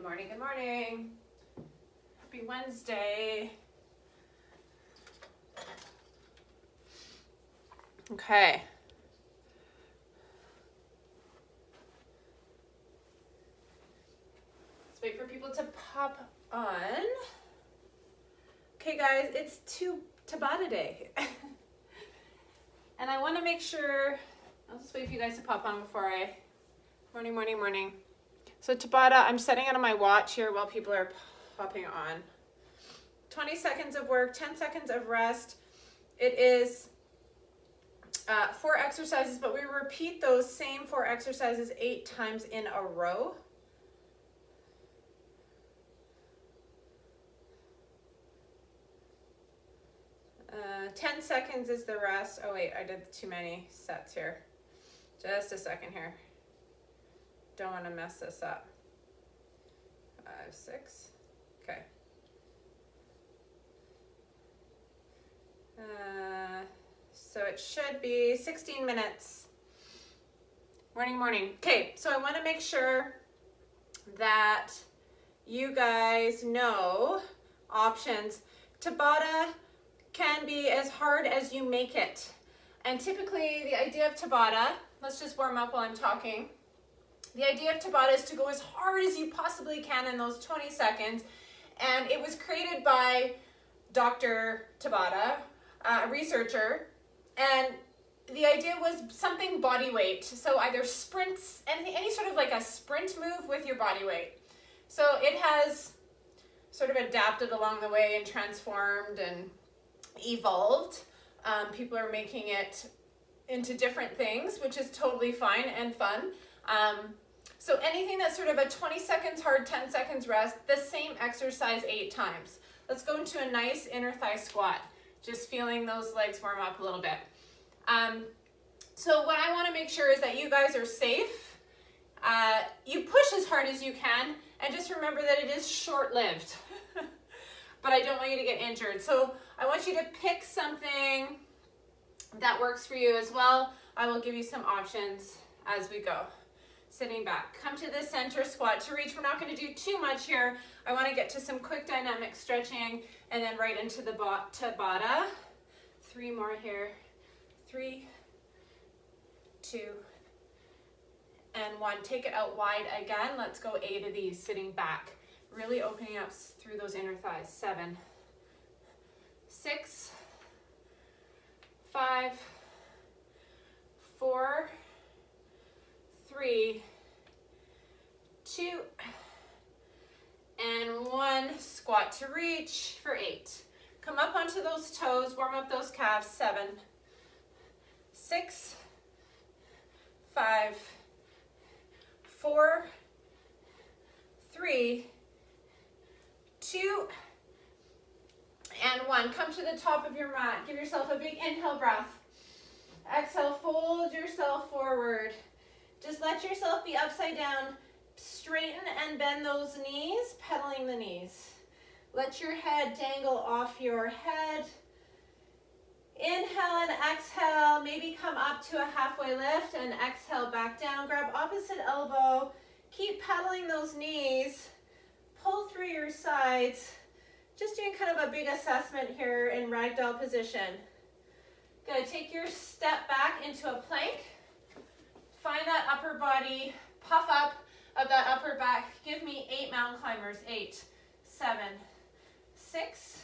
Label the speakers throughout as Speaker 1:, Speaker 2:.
Speaker 1: Good morning, good morning. Happy Wednesday. Okay. Let's wait for people to pop on. Okay guys, it's Tabata day. And I want to make sure, I'll just wait for you guys to pop on before I, morning. So Tabata, I'm setting it on my watch here while people are popping on. 20 seconds of work, 10 seconds of rest. It is 4 exercises, but we repeat those same 4 exercises 8 times in a row. Uh, 10 seconds is the rest. Oh wait, I did too many sets here. Just a second here. Don't want to mess this up. 5, 6. Okay. So it should be 16 minutes. Morning. Okay, so I want to make sure that you guys know options. Tabata can be as hard as you make it. And typically the idea of Tabata, let's just warm up while I'm talking. The idea of Tabata is to go as hard as you possibly can in those 20 seconds. And it was created by Dr. Tabata, a researcher. And the idea was something body weight. So either sprints, any sort of like a sprint move with your body weight. So it has sort of adapted along the way and transformed and evolved. People are making it into different things, which is totally fine and fun. So anything that's sort of a 20 seconds hard, 10 seconds rest, the same exercise 8 times. Let's go into a nice inner thigh squat. Just feeling those legs warm up a little bit. So what I want to make sure is that you guys are safe. You push as hard as you can, and just remember that it is short-lived. But I don't want you to get injured. So I want you to pick something that works for you as well. I will give you some options as we go. Sitting back, come to the center squat to reach. We're not going to do too much here. I want to get to some quick dynamic stretching and then right into the Tabata. 3 more here. 3, 2, and 1. Take it out wide again. Let's go 8 of these sitting back. Really opening up through those inner thighs. 7, 6, 5, 4, 3, 2, and 1. Squat to reach for 8. Come up onto those toes, warm up those calves. 7, 6, 5, 4, 3, 2, and 1. Come to the top of your mat. Give yourself a big inhale breath. Exhale, fold yourself forward. Just let yourself be upside down. Straighten and bend those knees, pedaling the knees. Let your head dangle off your head. Inhale and exhale. Maybe come up to a halfway lift and exhale back down. Grab opposite elbow. Keep pedaling those knees. Pull through your sides. Just doing kind of a big assessment here in ragdoll position. Good. Take your step back into a plank. Find that upper body, puff up of that upper back. Give me 8 mountain climbers. 8, 7, 6,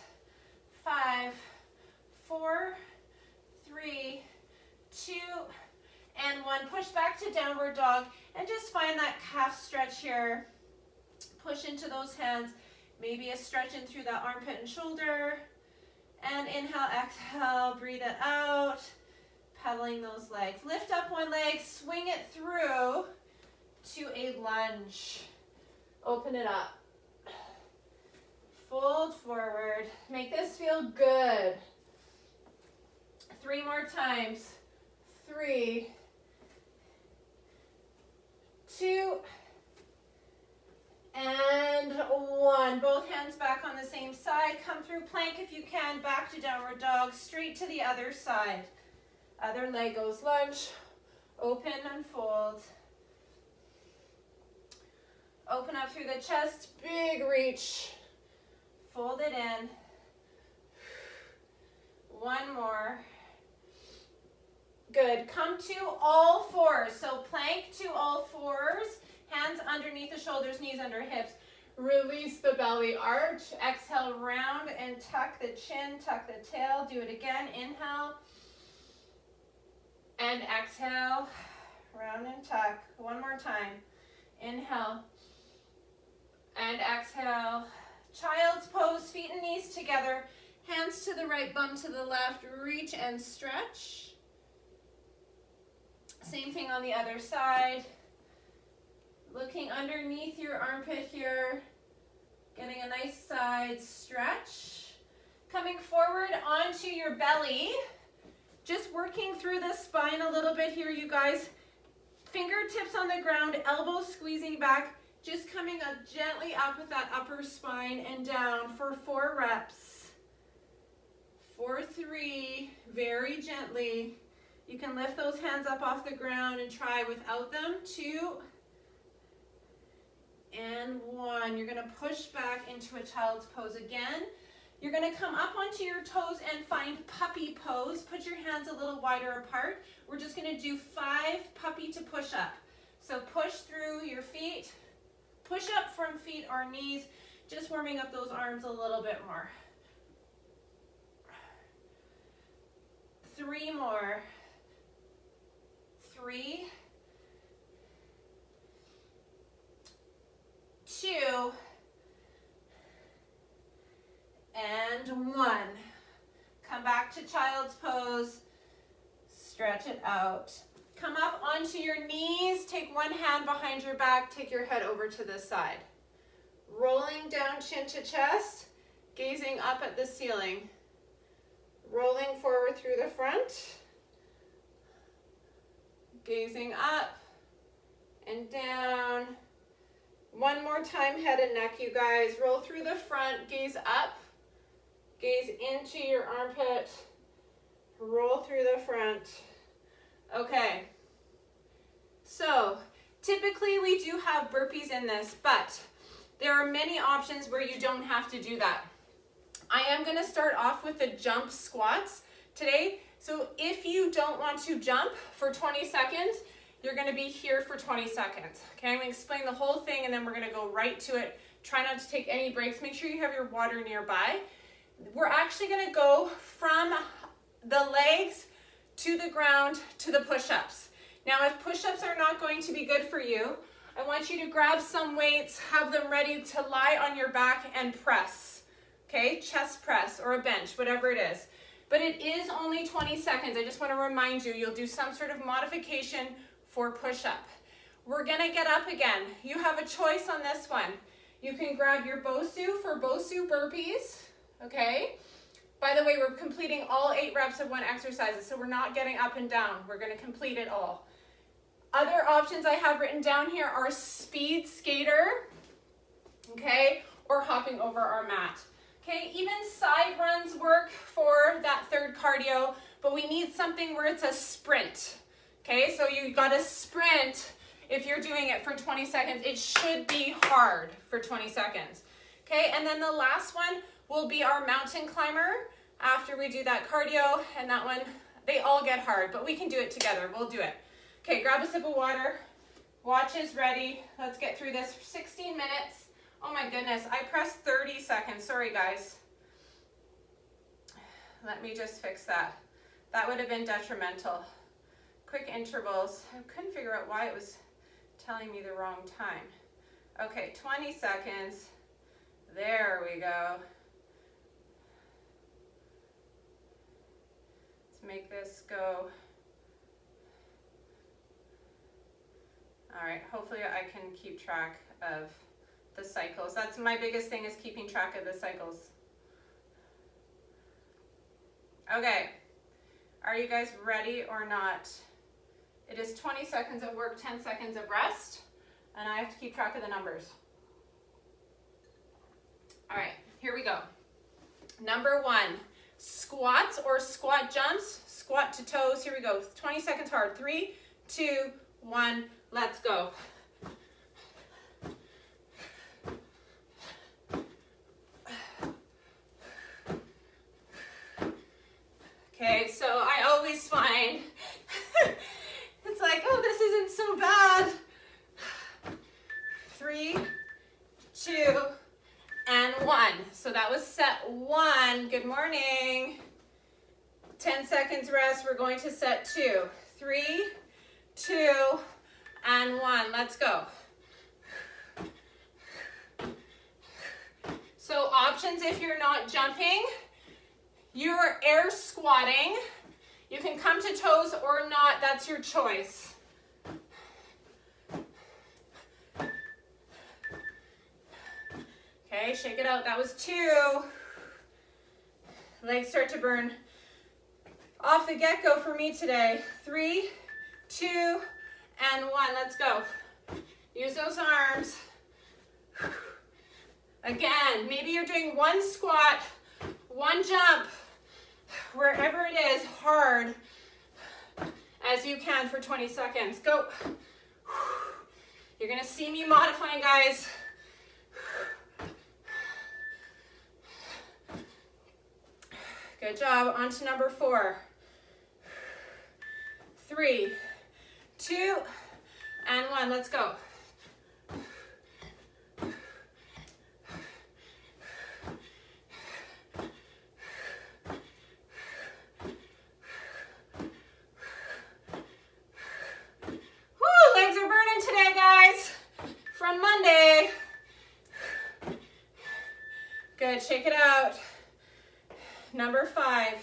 Speaker 1: 5, 4, 3, 2, and 1. Push back to downward dog and just find that calf stretch here. Push into those hands. Maybe a stretch in through that armpit and shoulder. And inhale, exhale, breathe it out. Pedaling those legs. Lift up one leg, swing it through to a lunge. Open it up. Fold forward. Make this feel good. 3 more times. 3, 2, and 1. Both hands back on the same side. Come through plank if you can. Back to downward dog. Straight to the other side. Other leg goes lunge. Open and fold. Open up through the chest, big reach. Fold it in. One more. Good. Come to all fours. So plank to all fours. Hands underneath the shoulders, knees under hips. Release the belly arch. Exhale, round and tuck the chin, tuck the tail. Do it again. Inhale. And exhale. Round and tuck. One more time. Inhale. And exhale. Child's pose, feet and knees together. Hands to the right, bum to the left. Reach and stretch. Same thing on the other side. Looking underneath your armpit here. Getting a nice side stretch. Coming forward onto your belly. Just working through the spine a little bit here, you guys. Fingertips on the ground, elbows squeezing back. Just coming up gently up with that upper spine and down for 4 reps. 4, 3, very gently. You can lift those hands up off the ground and try without them. 2 and 1. You're gonna push back into a child's pose again. You're gonna come up onto your toes and find puppy pose. Put your hands a little wider apart. We're just gonna do 5 puppy to push up. So push through your feet, push up from feet or knees, just warming up those arms a little bit more. 3 more. 3, 2, and 1. Come back to child's pose. Stretch it out. Come up onto your knees. Take one hand behind your back. Take your head over to the side. Rolling down chin to chest. Gazing up at the ceiling. Rolling forward through the front. Gazing up and down. One more time, head and neck, you guys. Roll through the front, gaze up. Gaze into your armpit. Roll through the front. Okay. So, typically we do have burpees in this, but there are many options where you don't have to do that. I am going to start off with the jump squats today. So if you don't want to jump for 20 seconds, you're going to be here for 20 seconds. Okay, I'm going to explain the whole thing and then we're going to go right to it. Try not to take any breaks. Make sure you have your water nearby. We're actually going to go from the legs to the ground to the push-ups. Now, if push-ups are not going to be good for you, I want you to grab some weights, have them ready to lie on your back and press. Okay, chest press or a bench, whatever it is. But it is only 20 seconds. I just want to remind you, you'll do some sort of modification for push-up. We're gonna get up again. You have a choice on this one. You can grab your Bosu for Bosu burpees, okay? By the way, we're completing all 8 reps of 1 exercise, so we're not getting up and down. We're gonna complete it all. Other options I have written down here are speed skater, okay? Or hopping over our mat. Okay, even side runs work for that third cardio, but we need something where it's a sprint. Okay, so you gotta sprint if you're doing it for 20 seconds. It should be hard for 20 seconds. Okay, and then the last one will be our mountain climber after we do that cardio, and that one, they all get hard, but we can do it together. We'll do it. Okay, grab a sip of water. Watch is ready. Let's get through this. 16 minutes. Oh my goodness, I pressed 30 seconds. Sorry, guys. Let me just fix that. That would have been detrimental. Quick intervals. I couldn't figure out why it was telling me the wrong time. Okay, 20 seconds. There we go. Let's make this go. All right, hopefully I can keep track of the cycles. That's my biggest thing, is keeping track of the cycles. Okay, are you guys ready or not? It is 20 seconds of work, 10 seconds of rest, and I have to keep track of the numbers. All right, here we go. Number 1, squats or squat jumps, squat to toes. Here we go, 20 seconds hard. 3, 2, 1, let's go. So that was set 1. Good morning. 10 seconds rest. We're going to set 2. 3, 2, and 1. Let's go. So options if you're not jumping, you're air squatting. You can come to toes or not, that's your choice. Okay, shake it out. That was 2. Legs start to burn off the get-go for me today. 3, 2, and 1. Let's go. Use those arms. Again, maybe you're doing 1 squat, 1 jump, wherever it is, hard as you can for 20 seconds. Go. You're going to see me modifying, guys. Good job. On to number 4. 3, 2, and 1. Let's go. Legs are burning today, guys, from Monday. Good, shake it out. Number 5.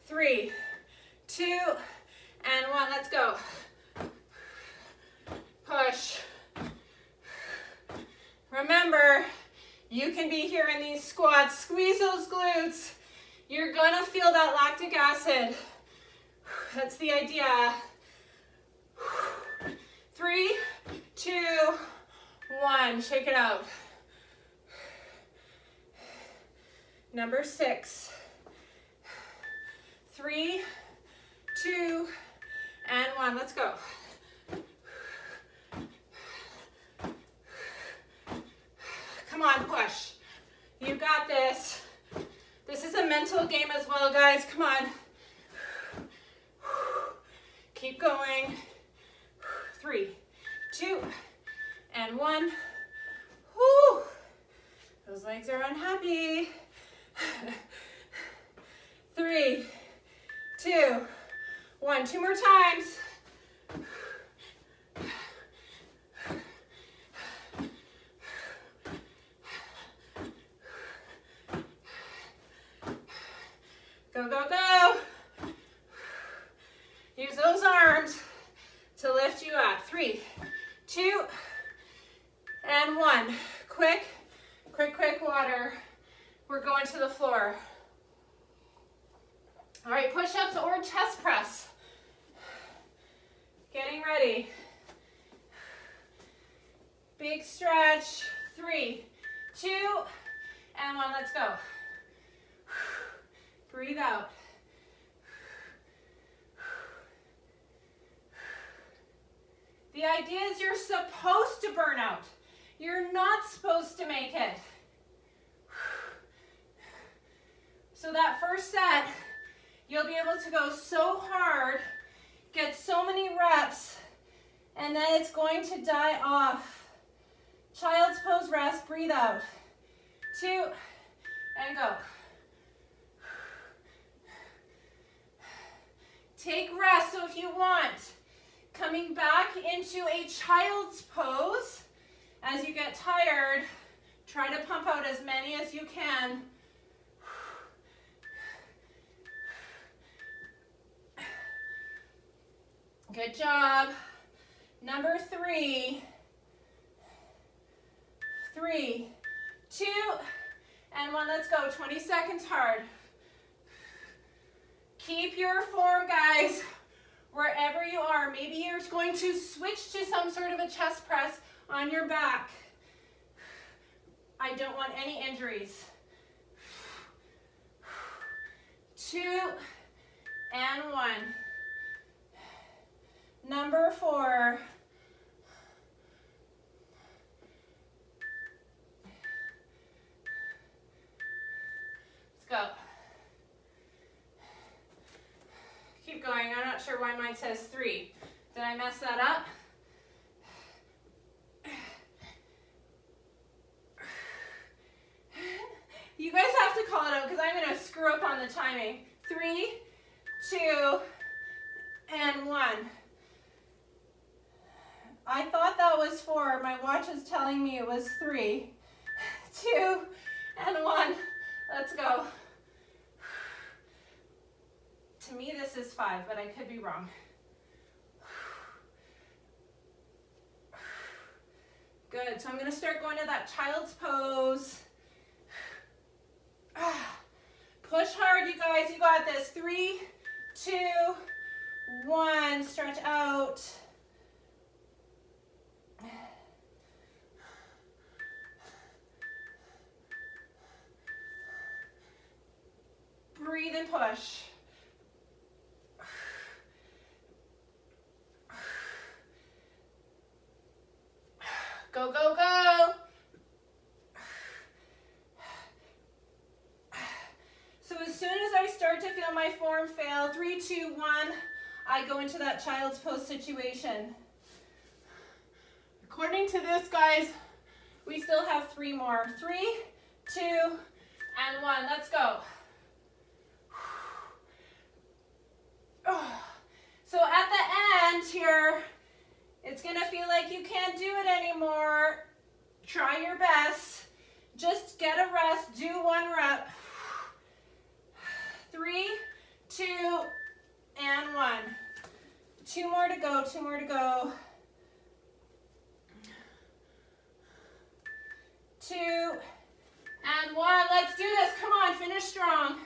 Speaker 1: 3, 2, and 1. Let's go. Push. Remember, you can be here in these squats. Squeeze those glutes. You're gonna feel that lactic acid. That's the idea. 3, 2, 1. Shake it out. Number 6. 3, 2, and 1. Let's go. Come on, push. You got this. This is a mental game as well, guys. Come on. Keep going. 3, 2, and 1. Whew. Those legs are unhappy. 3, 2, 1. 2 more times. Go, go, go. Use those arms to lift you up. 3, 2, and 1. Quick, quick, quick water. We're going to the floor. All right, push-ups or chest press. Getting ready. Big stretch. 3, 2, and 1. Let's go. Breathe out. The idea is you're supposed to burn out. You're not supposed to make it. So that first set, you'll be able to go so hard, get so many reps, and then it's going to die off. Child's pose rest, breathe out. 2, and go. Take rest, so if you want, coming back into a child's pose. As you get tired, try to pump out as many as you can. Good job. Number 3. 3, 2, and 1. Let's go. 20 seconds hard. Keep your form, guys, wherever you are. Maybe you're going to switch to some sort of a chest press on your back. I don't want any injuries. 2, and 1. Number 4. Let's go. Keep going. I'm not sure why mine says 3. Did I mess that up? You guys have to call it out because I'm going to screw up on the timing. 3, 2, and 1. I thought that was 4. My watch is telling me it was 3, 2, and 1. Let's go. To me, this is 5, but I could be wrong. Good. So I'm going to start going to that child's pose. Push hard, you guys. You got this. 3, 2, 1. Stretch out. Breathe and push. Go, go, go. So as soon as I start to feel my form fail, 3, 2, 1, I go into that child's pose situation. According to this, guys, we still have 3 more. 3, 2, and 1. Let's go. So at the end here, it's going to feel like you can't do it anymore. Try your best. Just get a rest. Do 1 rep. 3, 2, and 1. 2 more to go. 2 more to go. 2, and 1. Let's do this. Come on, finish strong.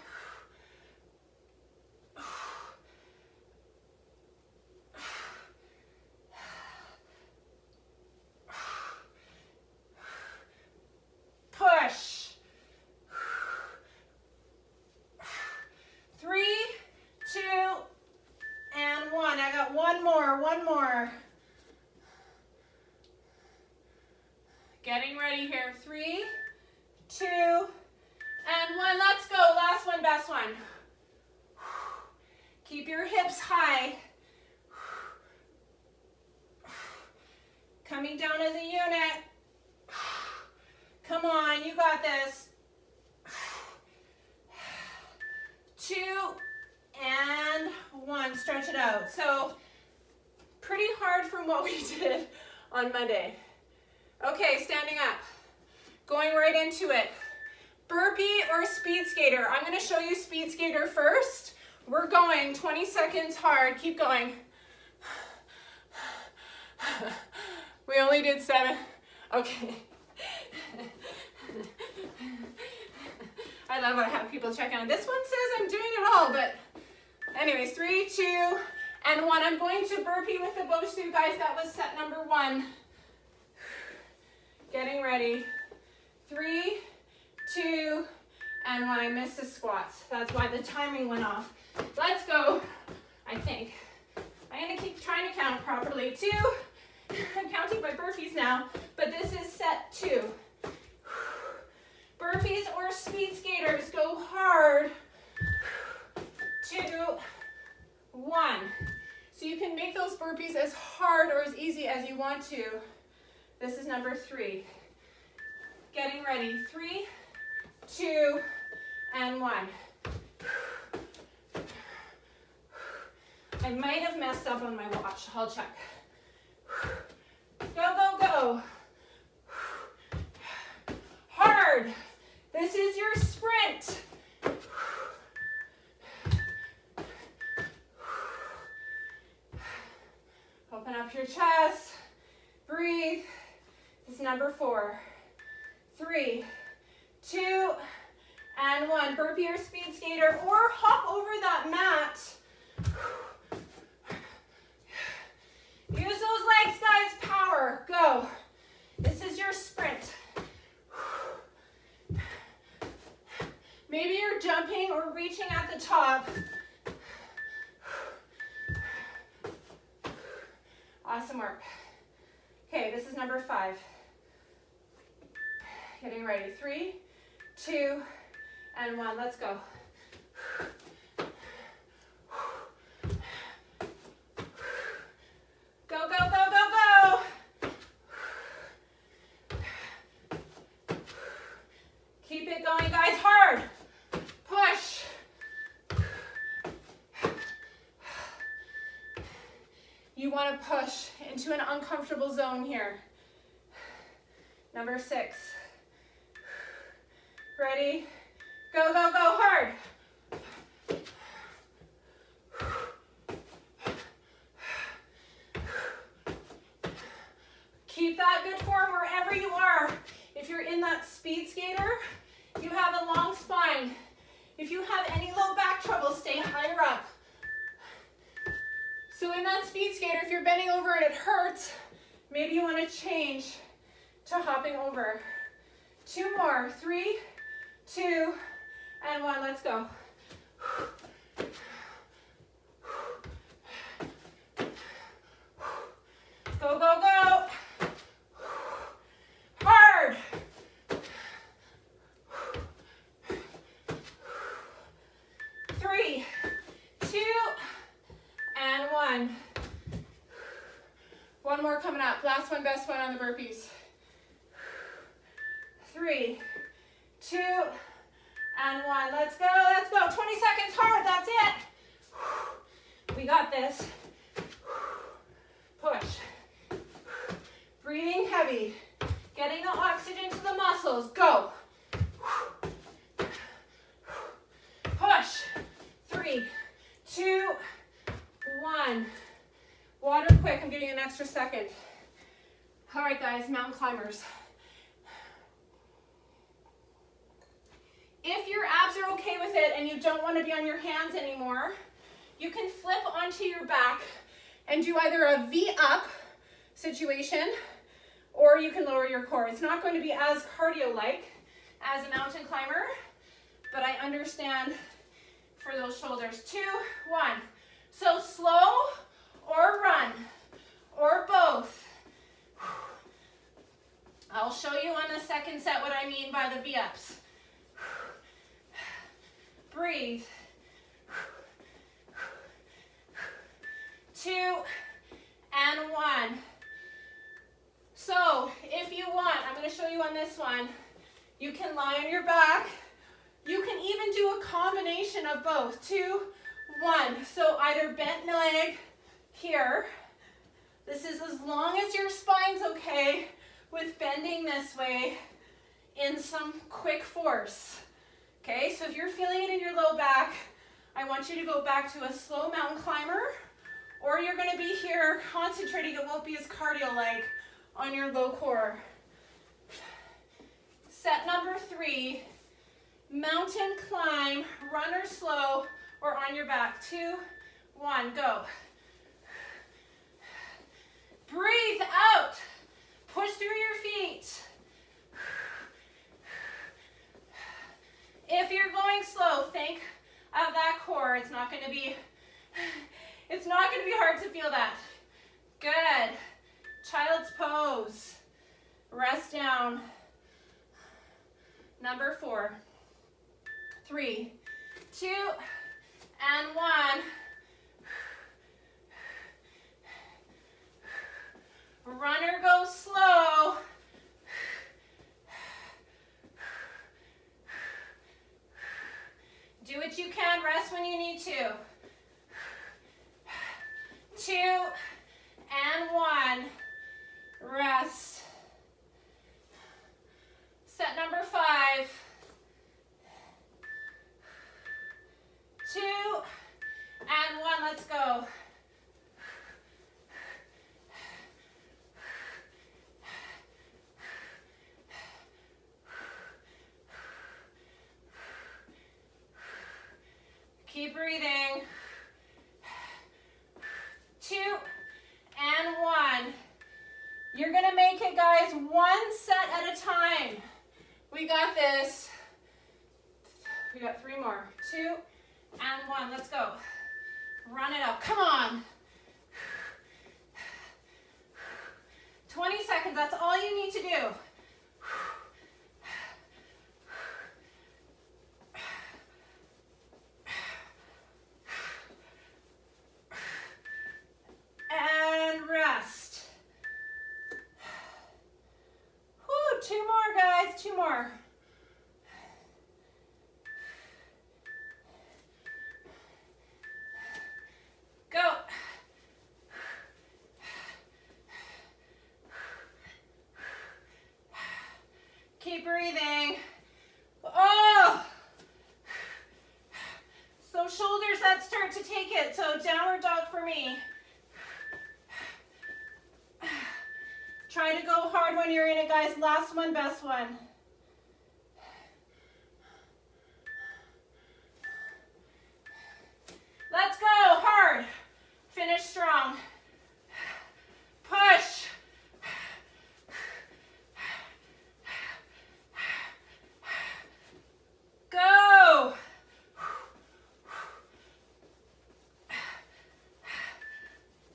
Speaker 1: Push. 3, 2, and 1. I got 1 more, 1 more. Getting ready here. 3, 2, and 1. Let's go. Last one, best one. Keep your hips high. Coming down as a unit. Come on, you got this. 2, and 1. Stretch it out. So, pretty hard from what we did on Monday. Okay, standing up. Going right into it. Burpee or speed skater. I'm going to show you speed skater first. We're going 20 seconds hard. Keep going. We only did 7. Okay. I love when I have people check on. This one says I'm doing it all, but anyways, 3, 2, and 1. I'm going to burpee with the Bosu, guys. That was set number 1. Getting ready. 3, 2, and 1. I missed the squats. That's why the timing went off. Let's go, I think. I'm going to keep trying to count properly. 2. I'm counting my burpees now, but this is set 2. Burpees or speed skaters, go hard. 2, 1. So you can make those burpees as hard or as easy as you want to. This is number 3. Getting ready. 3, 2, and 1. I might have messed up on my watch. I'll check. Go, go, go. Hard. This is your sprint. Open up your chest. Breathe. This is number 4. 3, 2, and 1. Burpee or speed skater, or hop over that mat. Use those legs, guys. Power. Go. This is your sprint. Maybe you're jumping or reaching at the top. Awesome work. Okay, this is number 5. Getting ready. 3, 2, and 1. Let's go. Go, go, go, go, go. Keep it going, guys. You want to push into an uncomfortable zone here. Number 6. Ready? Go, go, go, hard. Keep that good form wherever you are. If you're in that speed skater, you have a long spine. If you have any low back trouble, stay higher up. So in that speed skater, if you're bending over and it hurts, maybe you want to change to hopping over. 2 more. 3, 2, and 1. Let's go. Go, go, go. Hard. 3, 2, and 1. One more coming up. Last one, best one on the burpees. 3, 2, and 1. Let's go, let's go. 20 seconds hard, that's it. We got this. Push. Breathing heavy. Getting the oxygen to the muscles. Go. Push. 3, 2, 1. Water quick, I'm giving you an extra second. All right, guys, mountain climbers. If your abs are okay with it and you don't want to be on your hands anymore, you can flip onto your back and do either a V-up situation or you can lower your core. It's not going to be as cardio-like as a mountain climber, but I understand for those shoulders. 2, 1. So slow or run or both. I'll show you on the second set what I mean by the V-ups. Breathe. 2 and 1. So if you want, I'm going to show you on this one, you can lie on your back. You can even do a combination of both. 2, 1. So either bent leg here. This is as long as your spine's okay with bending this way in some quick force. Okay, so if you're feeling it in your low back, I want you to go back to a slow mountain climber, or you're going to be here concentrating. It won't be as cardio-like on your low core. Set number 3, mountain climb, run or slow, or on your back. 2, 1, go. Breathe out. Push through your feet. If you're going slow, think of that core. It's not going to be hard to feel that. Good. Child's pose. Rest down. Number 4. 3, 2, and 1. Runner goes slow. Do what you can, rest when you need to. 2 and 1. Rest. Set number 5. 2 and 1. Let's go. Keep breathing. 2 and 1. You're gonna make it, guys, one set at a time. We got this. We got 3 more. 2 and 1. Let's go. Run it up. Come on. 20 seconds. That's all you need to do. And rest. Whew, 2 more, guys. 2 more. Go. one, you're in it, guys. Last one, best one. Let's go, hard. Finish strong. Push. Go.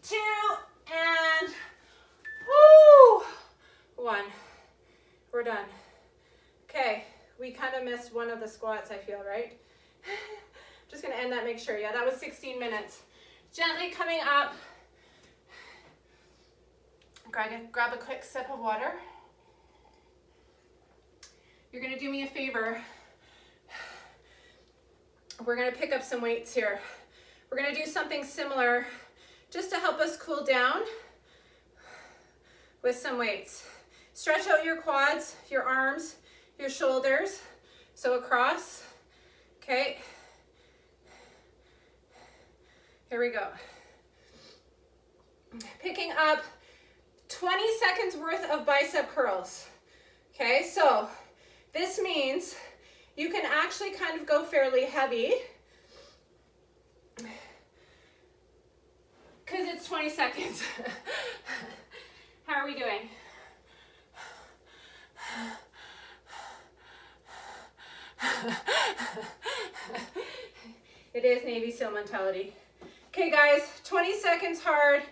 Speaker 1: 2 and 1. We're done. Okay, we kind of missed one of the squats, I feel, right? Just gonna end that, make sure. Yeah, that was 16 minutes. Gently coming up. Grab a quick sip of water. You're gonna do me a favor. We're gonna pick up some weights here. We're gonna do something similar just to help us cool down with some weights. Stretch out your quads, your arms, your shoulders. So across, okay. Here we go. Picking up 20 seconds worth of bicep curls. Okay, so this means you can actually kind of go fairly heavy because it's 20 seconds. How are we doing? It is Navy SEAL mentality. Okay guys, 20 seconds hard,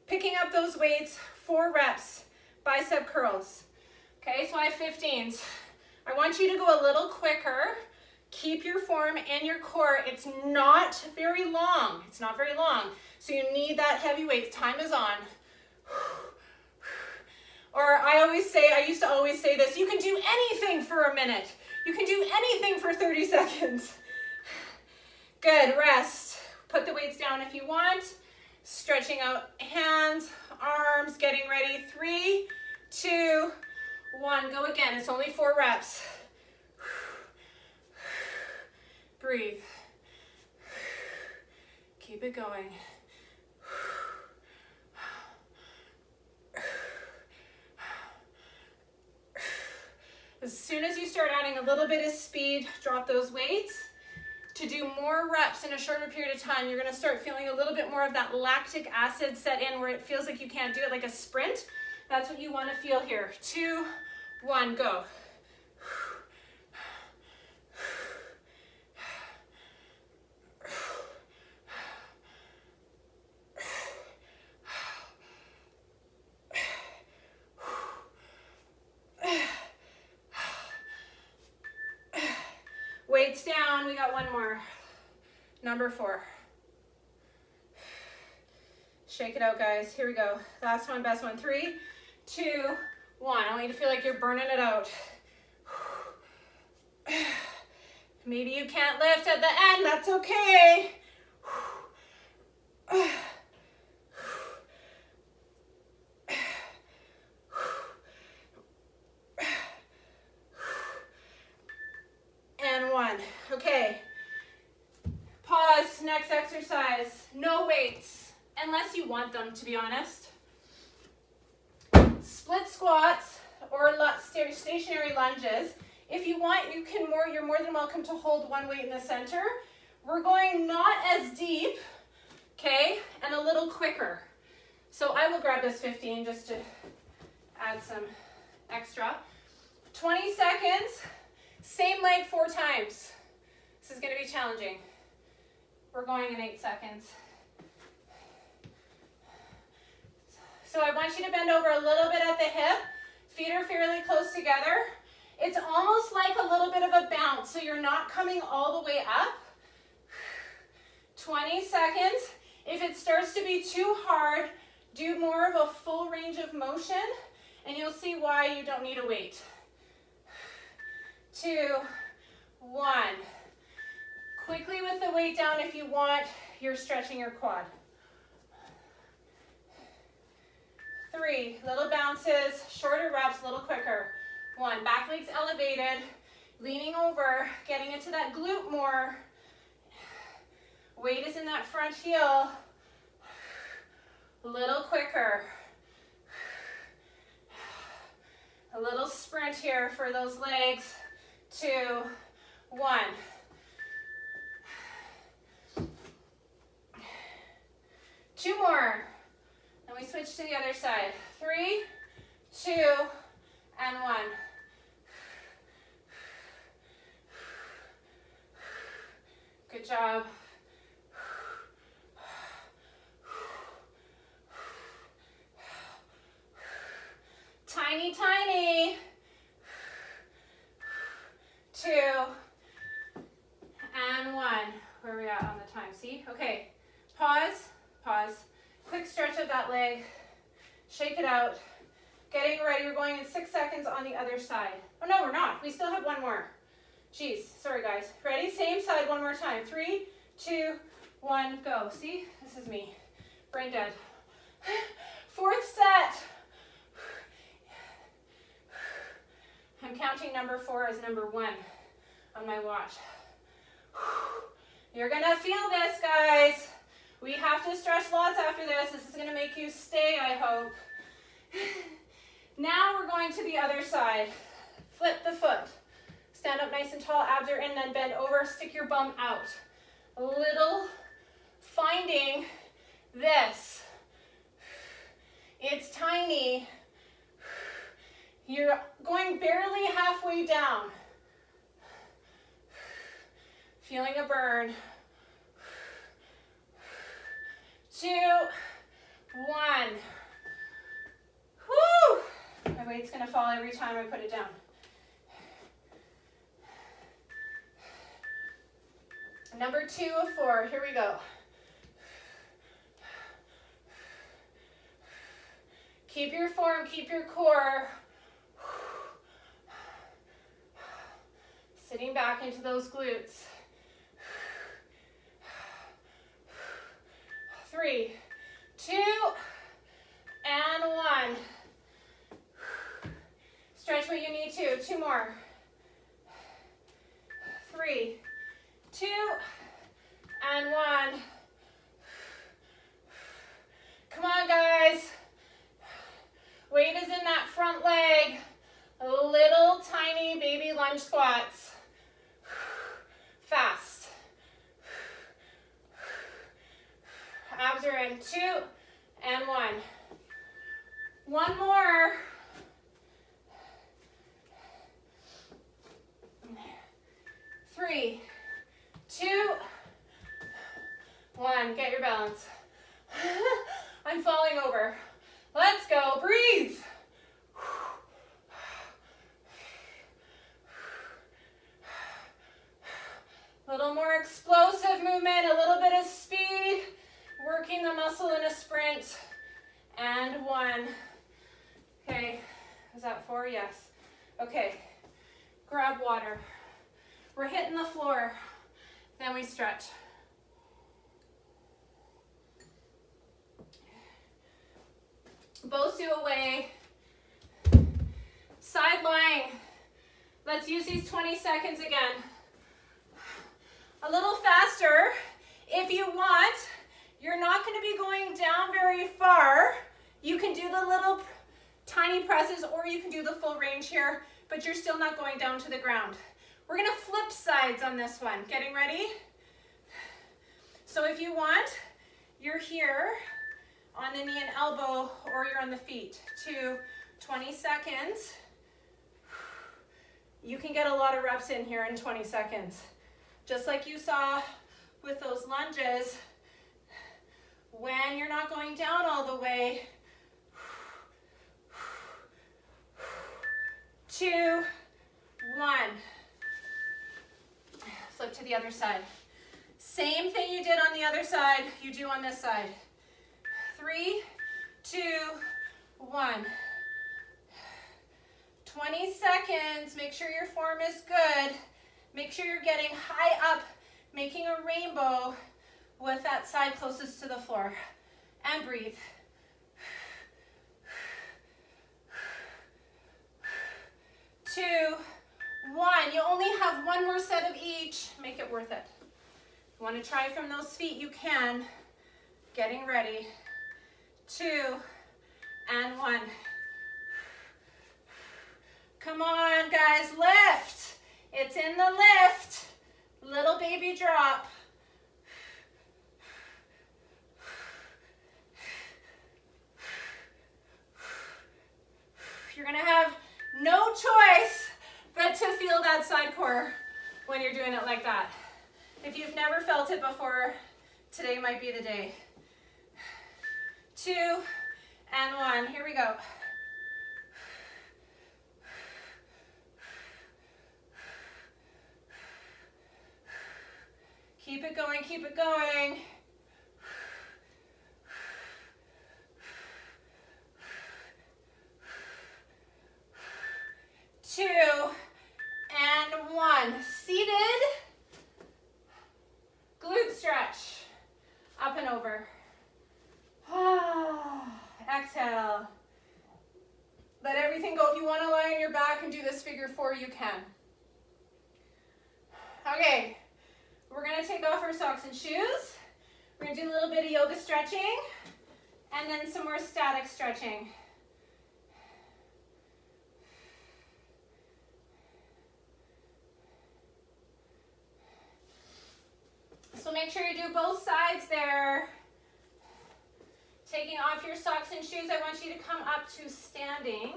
Speaker 1: picking up those weights, 4 reps, bicep curls. Okay, so I have 15s. I want you to go a little quicker. Keep your form and your core. It's not very long. It's not very long. So you need that heavy weight. Time is on. Or I used to always say this, you can do anything for a minute. You can do anything for 30 seconds. Good, rest. Put the weights down if you want. Stretching out hands, arms, getting ready. 3, 2, 1. Go again. It's only 4 reps. Breathe. Keep it going. As soon as you start adding a little bit of speed, drop those weights. To do more reps in a shorter period of time, you're gonna start feeling a little bit more of that lactic acid set in where it feels like you can't do it like a sprint. That's what you wanna feel here. 2, 1, go. Weights down, we got one more. Number 4. Shake it out, guys. Here we go. Last one, best one. 3, 2, 1. I want you to feel like you're burning it out. Maybe you can't lift at the end, that's okay. And 1. Okay. Pause, next exercise. No weights, unless you want them, to be honest. Split squats or stationary lunges. If you want, you're more than welcome to hold one weight in the center. We're going not as deep, okay, and a little quicker. So I will grab this 15 just to add some extra. 20 seconds, same leg 4 times. This is going to be challenging. We're going in 8 seconds. So I want you to bend over a little bit at the hip. Feet are fairly close together. It's almost like a little bit of a bounce, so you're not coming all the way up. 20 seconds. If it starts to be too hard, do more of a full range of motion, and you'll see why you don't need a weight. 2, 1. Quickly with the weight down if you want, you're stretching your quad. 3, little bounces, shorter reps, a little quicker. 1, back legs elevated, leaning over, getting into that glute more. Weight is in that front heel. A little quicker. here for those legs. 2, 1. Two more. And we switch to the other side. 3, 2, and 1. Good job. Tiny, tiny. 2, and 1. Where are we at on the time? See? Okay. Pause. Pause. Quick stretch of that leg. Shake it out. Getting ready. We're going in 6 seconds on the other side. Oh, no, we're not. We still have one more. Jeez. Sorry, guys. Ready? Same side one more time. 3, 2, 1, go. See? This is me. Brain dead. 4th set. I'm counting number 4 as number 1 on my watch. You're gonna feel this, guys. We have to stretch lots after this. This is gonna make you stay, I hope. Now we're going to the other side. Flip the foot. Stand up nice and tall, abs are in, then bend over, stick your bum out. A little finding this. It's tiny. You're going barely halfway down. Feeling a burn. 2, 1. Whew! My weight's gonna fall every time I put it down. Number 2 of 4, here we go. Keep your form, keep your core. Sitting back into those glutes. 3, 2, and 1. Stretch what you need to. 2 more. 3, 2, and 1. Come on, guys. Weight is in that front leg. Little tiny baby lunge squats. Fast. Abs are in. 2 and 1. One more. 3, 2, 1. Get your balance. I'm falling over. Let's go. Breathe. A little more explosive movement, a little bit of speed, working the muscle in a sprint. And 1. Okay, is that 4? Yes. Okay, grab water. We're hitting the floor, then we stretch. Bosu away. Side lying. Let's use these 20 seconds again. A little faster if you want. You're not going to be going down very far. You can do the little tiny presses or you can do the full range here, but you're still not going down to the ground. We're going to flip sides on this one. Getting ready? So if you want, you're here on the knee and elbow or you're on the feet. 20 seconds. You can get a lot of reps in here in 20 seconds. Just like you saw with those lunges, when you're not going down all the way. 2, 1. Flip to the other side. Same thing you did on the other side, you do on this side. 3, 2, 1. 20 seconds. Make sure your form is good. Make sure you're getting high up, making a rainbow with that side closest to the floor. And breathe. 2, 1. You only have one more set of each. Make it worth it. If you want to try from those feet, you can. Getting ready. 2 and 1. Come on, guys, lift. It's in the lift. Little baby drop. You're gonna have no choice but to feel that side core when you're doing it like that. If you've never felt it before, today might be the day. 2 and 1, here we go. Keep it going, keep it going. 2 and 1. Seated. Glute stretch. Up and over. Exhale. Let everything go. If you want to lie on your back and do this figure 4, you can. Okay. We're going to take off our socks and shoes. We're going to do a little bit of yoga stretching and then some more static stretching. So make sure you do both sides there. Taking off your socks and shoes, I want you to come up to standing.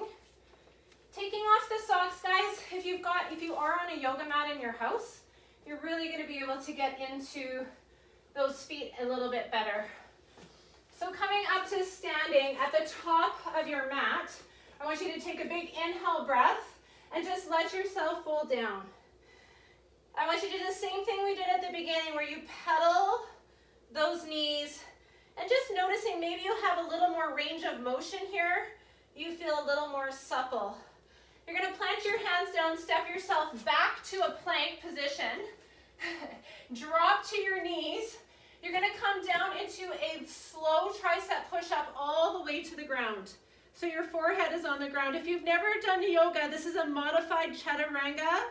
Speaker 1: Taking off the socks, guys, if you are on a yoga mat in your house, you're really going to be able to get into those feet a little bit better. So coming up to standing at the top of your mat, I want you to take a big inhale breath and just let yourself fold down. I want you to do the same thing we did at the beginning where you pedal those knees and just noticing maybe you have a little more range of motion here. You feel a little more supple. You're going to plant your hands down, step yourself back to a plank position. Drop to your knees. You're going to come down into a slow tricep push-up all the way to the ground. So your forehead is on the ground. If you've never done yoga, this is a modified chaturanga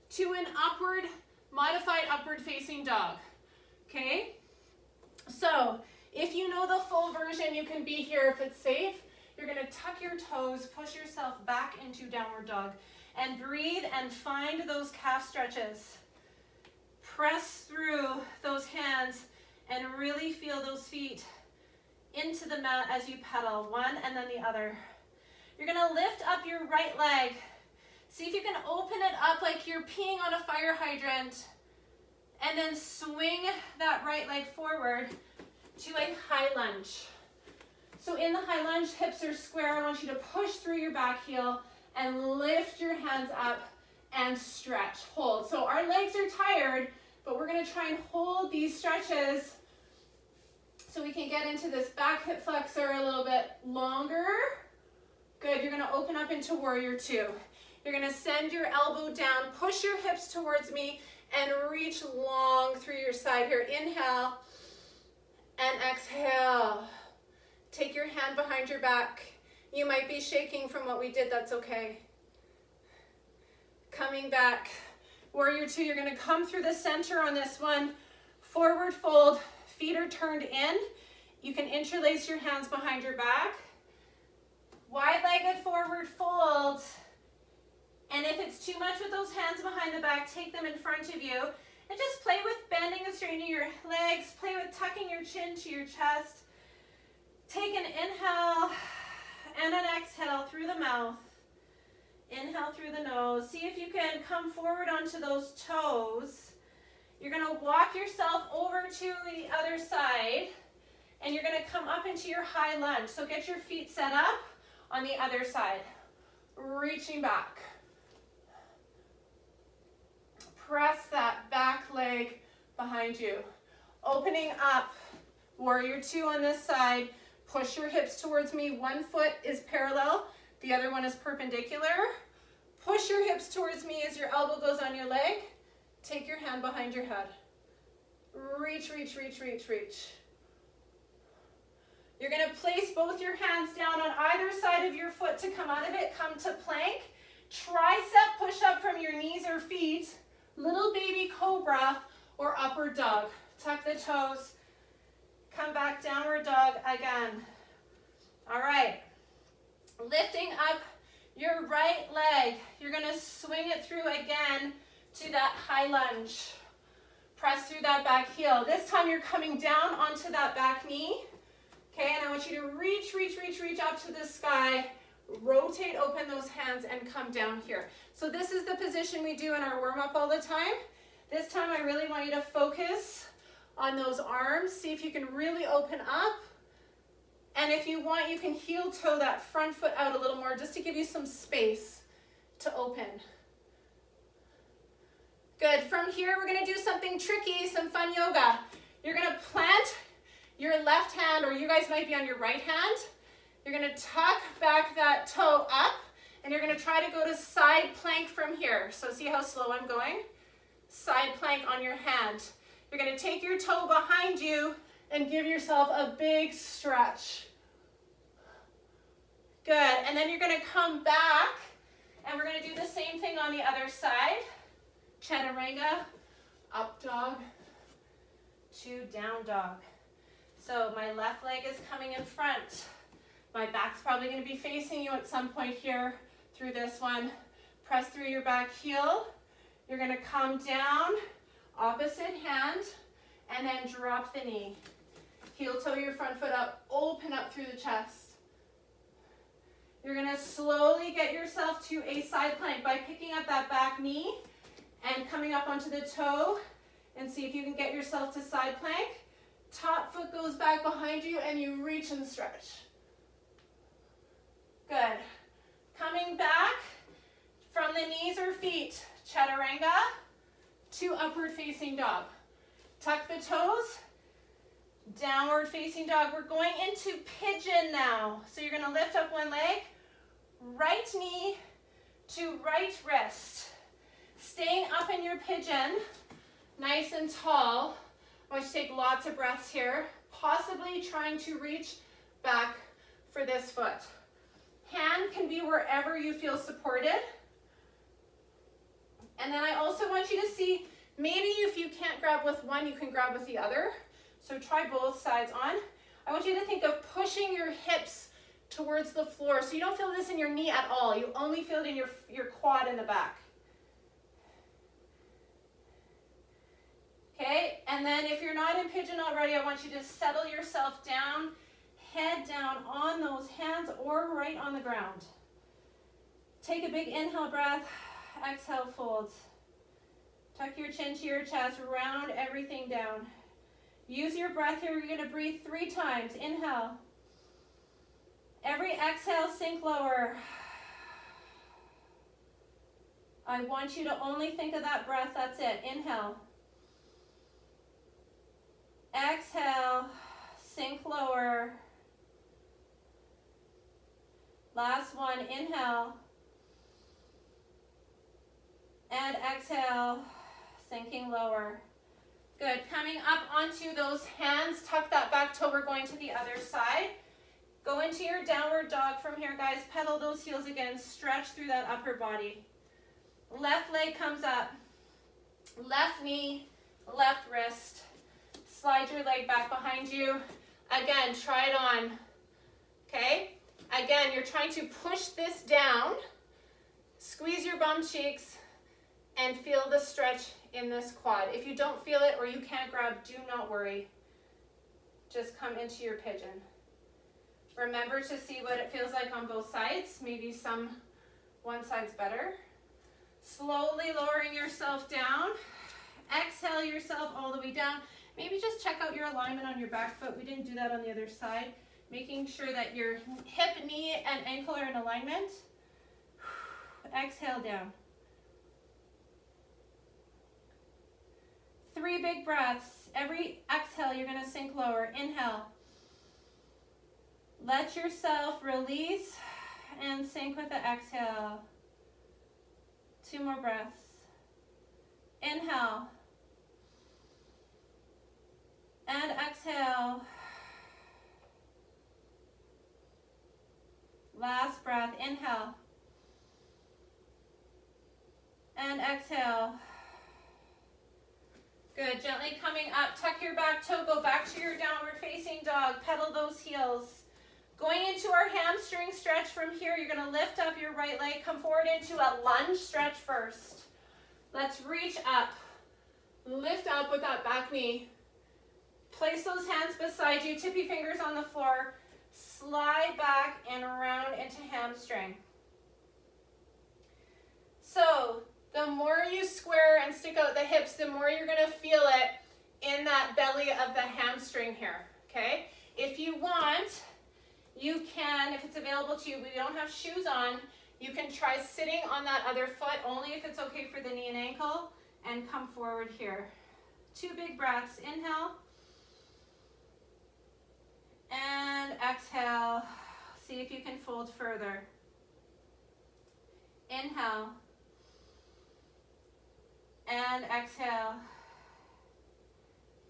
Speaker 1: to an modified upward facing dog. Okay? So if you know the full version, you can be here if it's safe. You're going to tuck your toes, push yourself back into downward dog, and breathe and find those calf stretches. Press through those hands and really feel those feet into the mat as you pedal, one and then the other. You're going to lift up your right leg. See if you can open it up like you're peeing on a fire hydrant, and then swing that right leg forward to a high lunge. So in the high lunge, hips are square. I want you to push through your back heel and lift your hands up and stretch, hold. So our legs are tired, but we're gonna try and hold these stretches so we can get into this back hip flexor a little bit longer. Good, you're gonna open up into warrior 2. You're gonna send your elbow down, push your hips towards me, and reach long through your side here. Inhale and exhale. Take your hand behind your back. You might be shaking from what we did, that's okay. Coming back. Warrior 2, you're gonna come through the center on this one. Forward fold, feet are turned in. You can interlace your hands behind your back. Wide-legged forward fold. And if it's too much with those hands behind the back, take them in front of you. And just play with bending and straightening your legs. Play with tucking your chin to your chest. Take an inhale and an exhale through the mouth. Inhale through the nose. See if you can come forward onto those toes. You're going to walk yourself over to the other side, and you're going to come up into your high lunge. So get your feet set up on the other side. Reaching back. Press that back leg behind you. Opening up. Warrior 2 on this side. Push your hips towards me. One foot is parallel. The other one is perpendicular. Push your hips towards me as your elbow goes on your leg. Take your hand behind your head. Reach, reach, reach, reach, reach. You're going to place both your hands down on either side of your foot to come out of it. Come to plank. Tricep push up from your knees or feet. Little baby cobra or upward dog. Tuck the toes. Come back, downward dog again. All right. Lifting up Your right leg, you're gonna swing it through again to that high lunge. Press through that back heel. This time you're coming down onto that back knee. Okay, and I want you to reach, reach, reach, reach up to the sky. Rotate, open those hands, and come down here. So this is the position we do in our warm-up all the time. This time I really want you to focus on those arms. See if you can really open up. And if you want, you can heel toe that front foot out a little more just to give you some space to open. Good. From here, we're going to do something tricky, some fun yoga. You're going to plant your left hand, or you guys might be on your right hand. You're going to tuck back that toe up, and you're going to try to go to side plank from here. So see how slow I'm going? Side plank on your hand. You're going to take your toe behind you and give yourself a big stretch. Good. And then you're going to come back, and we're going to do the same thing on the other side. Chaturanga, up dog to down dog. So my left leg is coming in front. My back's probably going to be facing you at some point here through this one. Press through your back heel. You're going to come down, opposite hand, and then drop the knee. Heel toe your front foot up, open up through the chest. You're going to slowly get yourself to a side plank by picking up that back knee and coming up onto the toe, and see if you can get yourself to side plank. Top foot goes back behind you and you reach and stretch. Good. Coming back from the knees or feet, chaturanga to upward facing dog. Tuck the toes, downward facing dog. We're going into pigeon now. So you're going to lift up one leg, right knee to right wrist. Staying up in your pigeon, nice and tall. I want you to take lots of breaths here, possibly trying to reach back for this foot. Hand can be wherever you feel supported. And then I also want you to see, maybe if you can't grab with one, you can grab with the other. So try both sides on. I want you to think of pushing your hips towards the floor. So you don't feel this in your knee at all. You only feel it in your quad in the back. Okay, and then if you're not in pigeon already, I want you to settle yourself down, head down on those hands or right on the ground. Take a big inhale breath, exhale, fold. Tuck your chin to your chest, round everything down. Use your breath here. You're going to breathe 3 times. Inhale. Every exhale, sink lower. I want you to only think of that breath. That's it. Inhale. Exhale, sink lower. Last one, inhale. And exhale, sinking lower. Good, coming up onto those hands, tuck that back toe, we're going to the other side. Go into your downward dog from here, guys. Pedal those heels again, stretch through that upper body. Left leg comes up, left knee, left wrist. Slide your leg back behind you. Again, try it on. Okay? Again, you're trying to push this down. Squeeze your bum cheeks and feel the stretch in this quad. If you don't feel it or you can't grab, do not worry. Just come into your pigeon. Remember to see what it feels like on both sides. Maybe one side's better. Slowly lowering yourself down. Exhale yourself all the way down. Maybe just check out your alignment on your back foot. We didn't do that on the other side. Making sure that your hip, knee, and ankle are in alignment. Exhale down. 3 big breaths. Every exhale, you're going to sink lower. Inhale. Let yourself release and sink with the exhale. 2 more breaths. Inhale. And exhale. Last breath. Inhale. And exhale. Good. Gently coming up. Tuck your back toe. Go back to your downward facing dog. Pedal those heels. Going into our hamstring stretch from here. You're gonna lift up your right leg, come forward into a lunge stretch first. Let's reach up, lift up with that back knee. Place those hands beside you, tippy fingers on the floor. Slide back and around into hamstring. So the more you square and stick out the hips, the more you're gonna feel it in that belly of the hamstring here, okay? If you want, you can, if it's available to you, we don't have shoes on, you can try sitting on that other foot, only if it's okay for the knee and ankle, and come forward here. 2 big breaths, inhale, and exhale. See if you can fold further. Inhale, and exhale.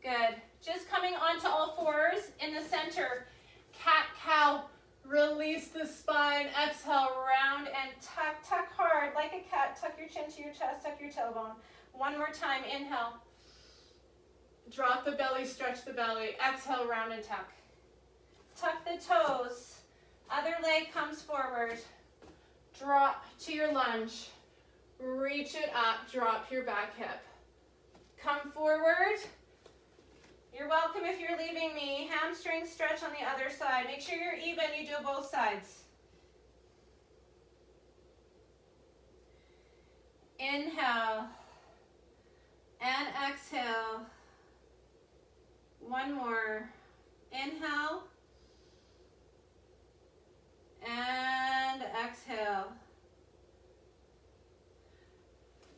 Speaker 1: Good. Just coming onto all fours in the center. Cat, cow. Release the spine. Exhale, round and tuck. Tuck hard like a cat. Tuck your chin to your chest. Tuck your tailbone. One more time. Inhale. Drop the belly. Stretch the belly. Exhale, round and tuck. Tuck the toes. Other leg comes forward. Drop to your lunge. Reach it up. Drop your back hip. Come forward. You're welcome if you're leaving me. Hamstring stretch on the other side. Make sure you're even. You do both sides. Inhale and exhale. One more. Inhale and exhale.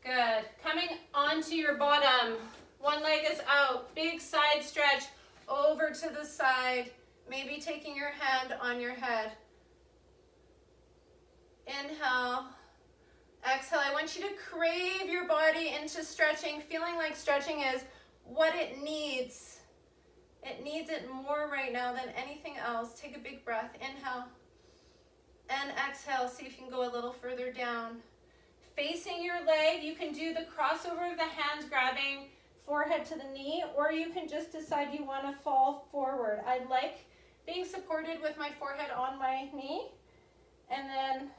Speaker 1: Good. Coming onto your bottom. One leg is out. Big side stretch over to the side. Maybe taking your hand on your head. Inhale. Exhale. I want you to crave your body into stretching, feeling like stretching is what it needs. It needs it more right now than anything else. Take a big breath. Inhale and exhale. See if you can go a little further down. Facing your leg, you can do the crossover of the hands, grabbing forehead to the knee, or you can just decide you want to fall forward. I like being supported with my forehead on my knee, and then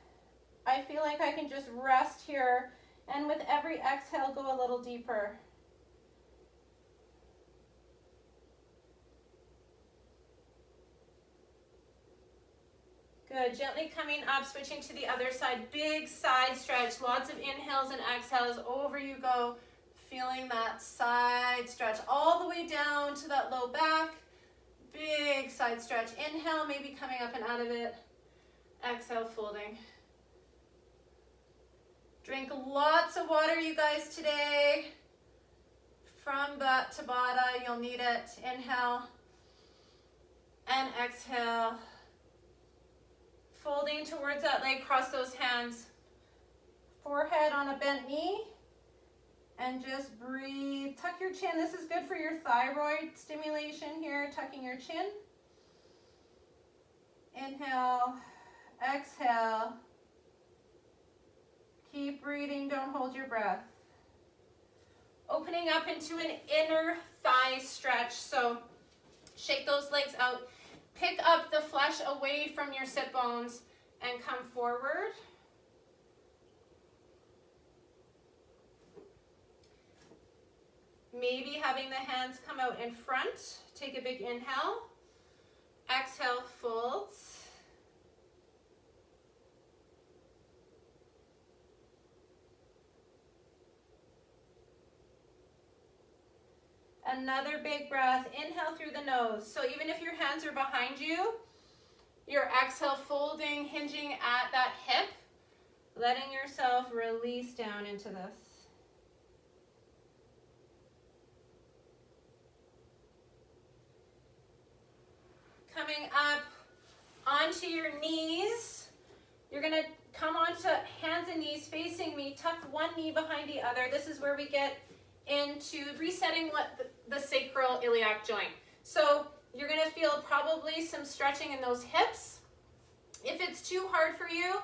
Speaker 1: I feel like I can just rest here, and with every exhale, go a little deeper. Good. Gently coming up, switching to the other side. Big side stretch. Lots of inhales and exhales. Over you go. Feeling that side stretch all the way down to that low back. Big side stretch. Inhale, maybe coming up and out of it. Exhale, folding. Drink lots of water, you guys, today. From that Tabata, you'll need it. Inhale and exhale. Folding towards that leg, cross those hands. Forehead on a bent knee. And just breathe. Tuck your chin. This is good for your thyroid stimulation here. Tucking your chin. Inhale. Exhale. Keep breathing. Don't hold your breath. Opening up into an inner thigh stretch. So shake those legs out. Pick up the flesh away from your sit bones and come forward. Maybe having the hands come out in front. Take a big inhale. Exhale, folds. Another big breath. Inhale through the nose. So even if your hands are behind you, your exhale folding, hinging at that hip, letting yourself release down into this. Coming up onto your knees. You're going to come onto hands and knees facing me. Tuck one knee behind the other. This is where we get into resetting what the sacral iliac joint. So you're going to feel probably some stretching in those hips. If it's too hard for you,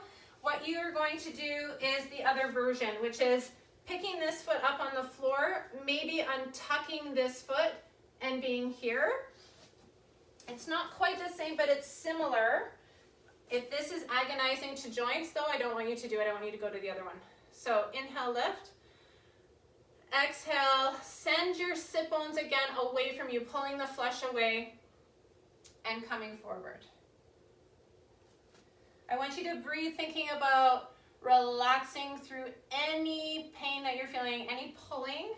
Speaker 1: what you are going to do is the other version, which is picking this foot up on the floor, maybe untucking this foot and being here. It's not quite the same, but it's similar. If this is agonizing to joints though, I don't want you to do it. I want you to go to the other one. So inhale, lift. Exhale, send your sit bones again away from you, pulling the flesh away and coming forward. I want you to breathe thinking about relaxing through any pain that you're feeling, any pulling.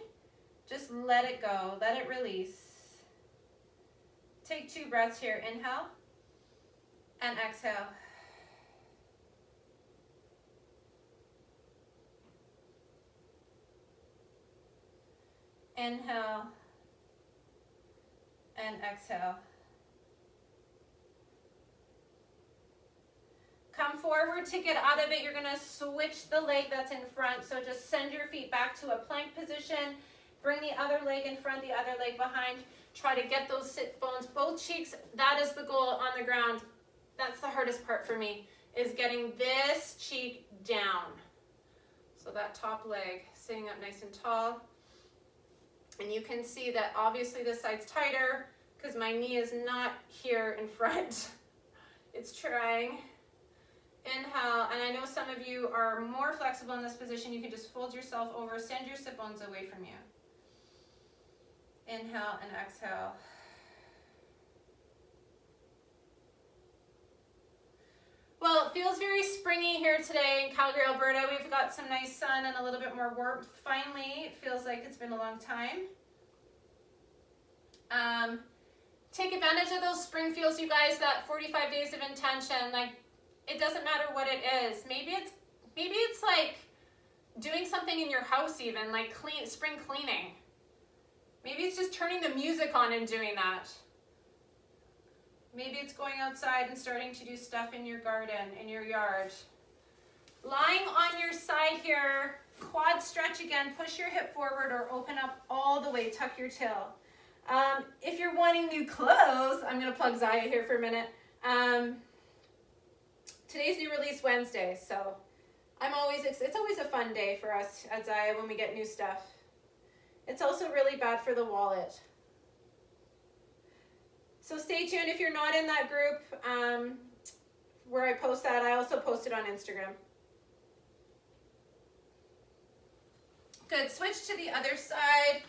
Speaker 1: Just let it go, let it release. Take 2 breaths here. Inhale and exhale. Inhale and exhale. Come forward to get out of it. You're going to switch the leg that's in front. So just send your feet back to a plank position. Bring the other leg in front, the other leg behind. Try to get those sit bones, both cheeks. That is the goal on the ground. That's the hardest part for me, is getting this cheek down. So that top leg sitting up nice and tall. And you can see that obviously this side's tighter because my knee is not here in front. It's trying. Inhale, and I know some of you are more flexible in this position. You can just fold yourself over, send your sit bones away from you. Inhale and exhale. Well, it feels very springy here today in Calgary, Alberta. We've got some nice sun and a little bit more warmth. Finally, it feels like it's been a long time. Take advantage of those spring feels, you guys, that 45 days of intention. Like, it doesn't matter what it is. Maybe it's like doing something in your house even, like spring cleaning. Maybe it's just turning the music on and doing that. Maybe it's going outside and starting to do stuff in your garden, in your yard. Lying on your side here, quad stretch again, push your hip forward or open up all the way, tuck your tail. If you're wanting new clothes, I'm gonna plug Zaya here for a minute. Today's new release Wednesday, so it's always a fun day for us at Zaya when we get new stuff. It's also really bad for the wallet. So stay tuned. If you're not in that group where I post that, I also post it on Instagram. Good, switch to the other side.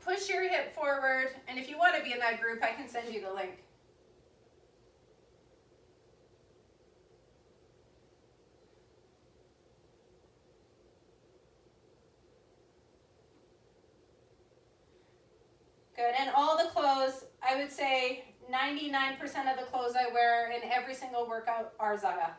Speaker 1: Push your hip forward, and if you want to be in that group, I can send you the link. Good, and all the clothes, I would say 99% of the clothes I wear in every single workout are Zaya.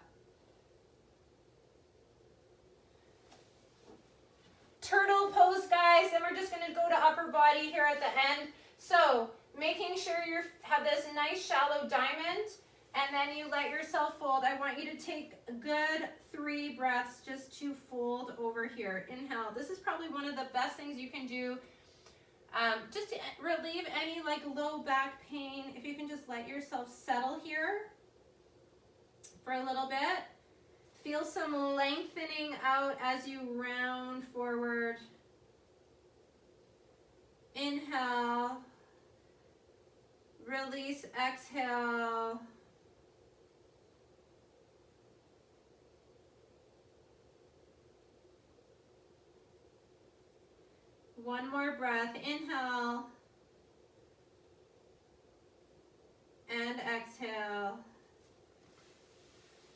Speaker 1: Turtle pose, guys, and we're just gonna go to upper body here at the end. So, making sure you have this nice shallow diamond, and then you let yourself fold. I want you to take a good 3 breaths just to fold over here. Inhale. This is probably one of the best things you can do just to relieve any like low back pain. If you can just let yourself settle here for a little bit. Feel some lengthening out as you round forward. Inhale. Release, exhale. One more breath. Inhale. And exhale.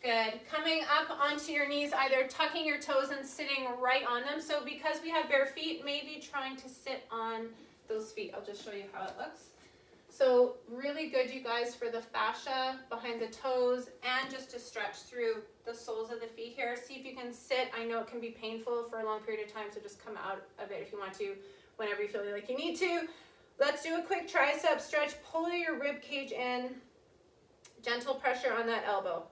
Speaker 1: Good. Coming up onto your knees, either tucking your toes and sitting right on them. So because we have bare feet, maybe trying to sit on those feet. I'll just show you how it looks. So really good, you guys, for the fascia behind the toes and just to stretch through the soles of the feet here. See if you can sit. I know it can be painful for a long period of time, so just come out of it if you want to, whenever you feel like you need to. Let's do a quick tricep stretch. Pull your rib cage in. Gentle pressure on that elbow.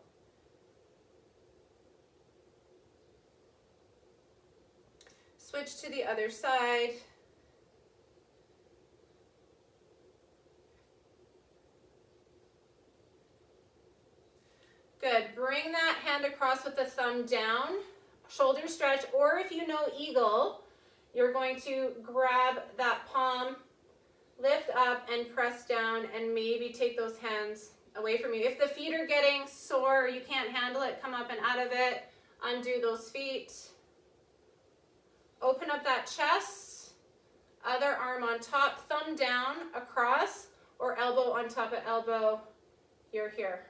Speaker 1: Switch to the other side. Good. Bring that hand across with the thumb down. Shoulder stretch, or if you know eagle, you're going to grab that palm, lift up and press down, and maybe take those hands away from you. If the feet are getting sore, you can't handle it, come up and out of it. Undo those feet. Open up that chest. Other arm on top, thumb down, across, or elbow on top of elbow. You're here.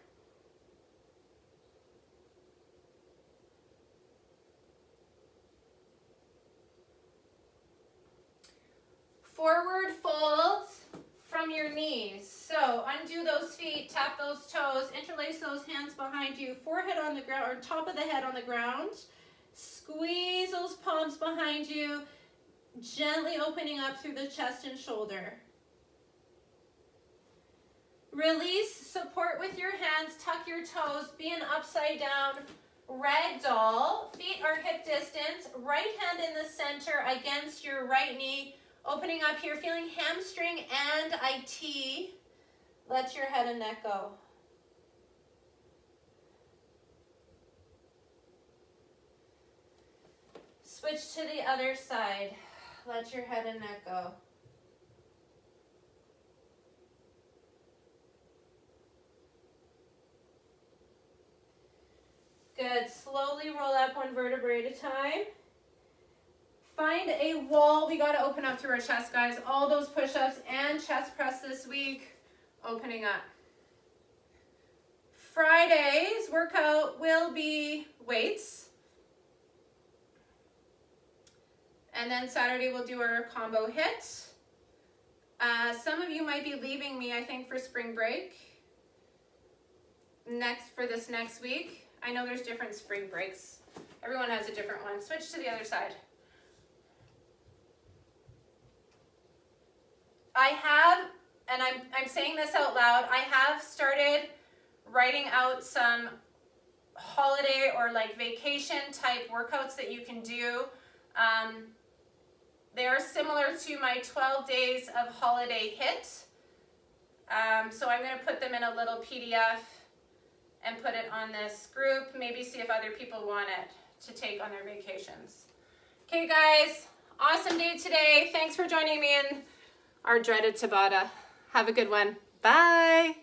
Speaker 1: Forward fold from your knees. So undo those feet, tap those toes, interlace those hands behind you, forehead on the ground, or top of the head on the ground. Squeeze those palms behind you, gently opening up through the chest and shoulder. Release, support with your hands, tuck your toes, be an upside down ragdoll. Feet are hip distance, right hand in the center against your right knee. Opening up here, feeling hamstring and IT. Let your head and neck go. Switch to the other side. Let your head and neck go. Good. Slowly roll up one vertebrae at a time. Find a wall. We got to open up through our chest, guys. All those push-ups and chest press this week, opening up. Friday's workout will be weights. And then Saturday we'll do our combo hit. Some of you might be leaving me, I think, for spring break. For this next week. I know there's different spring breaks. Everyone has a different one. Switch to the other side. I have, and I'm saying this out loud, I have started writing out some holiday or like vacation type workouts that you can do. They are similar to my 12 days of holiday hit. So I'm going to put them in a little PDF and put it on this group. Maybe see if other people want it to take on their vacations. Okay, guys, awesome day today. Thanks for joining me in our dreaded Tabata. Have a good one. Bye.